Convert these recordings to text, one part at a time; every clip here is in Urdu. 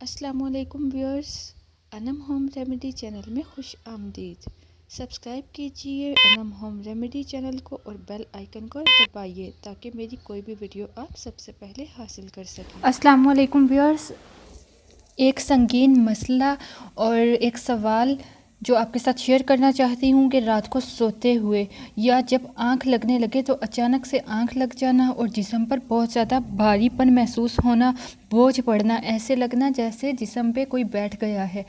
السلام علیکم ویورز، انم ہوم ریمیڈی چینل میں خوش آمدید۔ سبسکرائب کیجئے انم ہوم ریمیڈی چینل کو اور بیل آئیکن کو دبائیے تاکہ میری کوئی بھی ویڈیو آپ سب سے پہلے حاصل کر سکیں۔ السلام علیکم ویورز، ایک سنگین مسئلہ اور ایک سوال جو آپ کے ساتھ شیئر کرنا چاہتی ہوں کہ رات کو سوتے ہوئے یا جب آنکھ لگنے لگے تو اچانک سے آنکھ لگ جانا اور جسم پر بہت زیادہ بھاری پن محسوس ہونا، بوجھ پڑنا، ایسے لگنا جیسے جسم پہ کوئی بیٹھ گیا ہے۔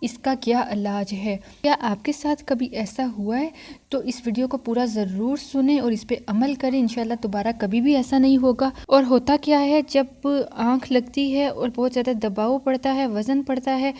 اس کا کیا علاج ہے؟ کیا آپ کے ساتھ کبھی ایسا ہوا ہے؟ تو اس ویڈیو کو پورا ضرور سنیں اور اس پہ عمل کریں، انشاءاللہ دوبارہ کبھی بھی ایسا نہیں ہوگا۔ اور ہوتا کیا ہے، جب آنکھ لگتی ہے اور بہت زیادہ دباؤ پڑتا ہے، وزن پڑتا ہے،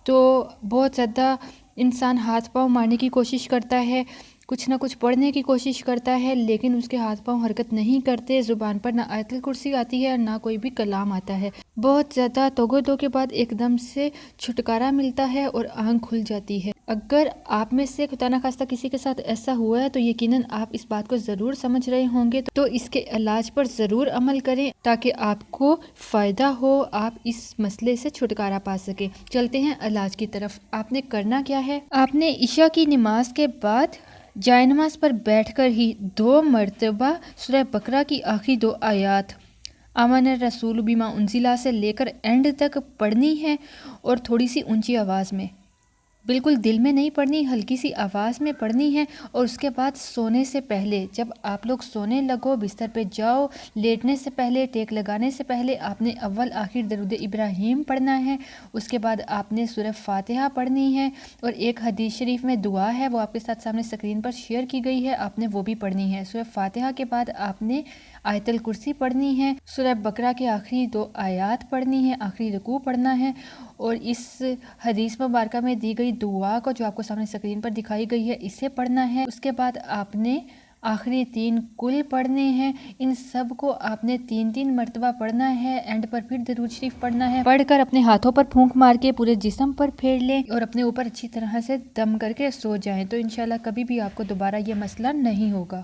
تو بہت زیادہ انسان ہاتھ پاؤں مارنے کی کوشش کرتا ہے، کچھ نہ کچھ پڑھنے کی کوشش کرتا ہے، لیکن اس کے ہاتھ پاؤں حرکت نہیں کرتے، زبان پر نہ آیت الکرسی آتی ہے اور نہ کوئی بھی کلام آتا ہے۔ بہت زیادہ توگو کے بعد ایک دم سے چھٹکارا ملتا ہے اور آنکھ کھل جاتی ہے۔ اگر آپ میں سے خدا نخواستہ کسی کے ساتھ ایسا ہوا ہے تو یقیناً آپ اس بات کو ضرور سمجھ رہے ہوں گے، تو اس کے علاج پر ضرور عمل کریں تاکہ آپ کو فائدہ ہو، آپ اس مسئلے سے چھٹکارا پا سکیں۔ چلتے ہیں علاج کی طرف۔ آپ نے کرنا کیا ہے؟ آپ نے عشاء کی نماز کے بعد جائے نماز پر بیٹھ کر ہی 2 مرتبہ سورہ بقرہ کی آخری 2 آیات آمن الرسول بما انزل سے لے کر اینڈ تک پڑھنی ہے اور تھوڑی سی اونچی آواز میں، بالکل دل میں نہیں پڑھنی، ہلکی سی آواز میں پڑھنی ہے۔ اور اس کے بعد سونے سے پہلے، جب آپ لوگ سونے لگو، بستر پہ جاؤ، لیٹنے سے پہلے، ٹیک لگانے سے پہلے آپ نے اول آخر درود ابراہیم پڑھنا ہے۔ اس کے بعد آپ نے سورہ فاتحہ پڑھنی ہے اور ایک حدیث شریف میں دعا ہے، وہ آپ کے ساتھ سامنے اسکرین پر شیئر کی گئی ہے، آپ نے وہ بھی پڑھنی ہے۔ سورہ فاتحہ کے بعد آپ نے آیت الکرسی پڑھنی ہے، سورہ بقرہ کے آخری 2 آیات پڑھنی ہے، آخری رکوع پڑھنا ہے اور اس حدیث مبارکہ میں دی گئی دعا کو جو آپ کو سامنے اسکرین پر دکھائی گئی ہے، اسے پڑھنا ہے۔ اس کے بعد آپ نے آخری 3 کل پڑھنے ہیں، ان سب کو آپ نے 3 مرتبہ پڑھنا ہے۔ اینڈ پر پھر درود شریف پڑھنا ہے، پڑھ کر اپنے ہاتھوں پر پھونک مار کے پورے جسم پر پھیر لیں اور اپنے اوپر اچھی طرح سے دم کر کے سو جائیں، تو انشاءاللہ کبھی بھی آپ کو دوبارہ یہ مسئلہ نہیں ہوگا۔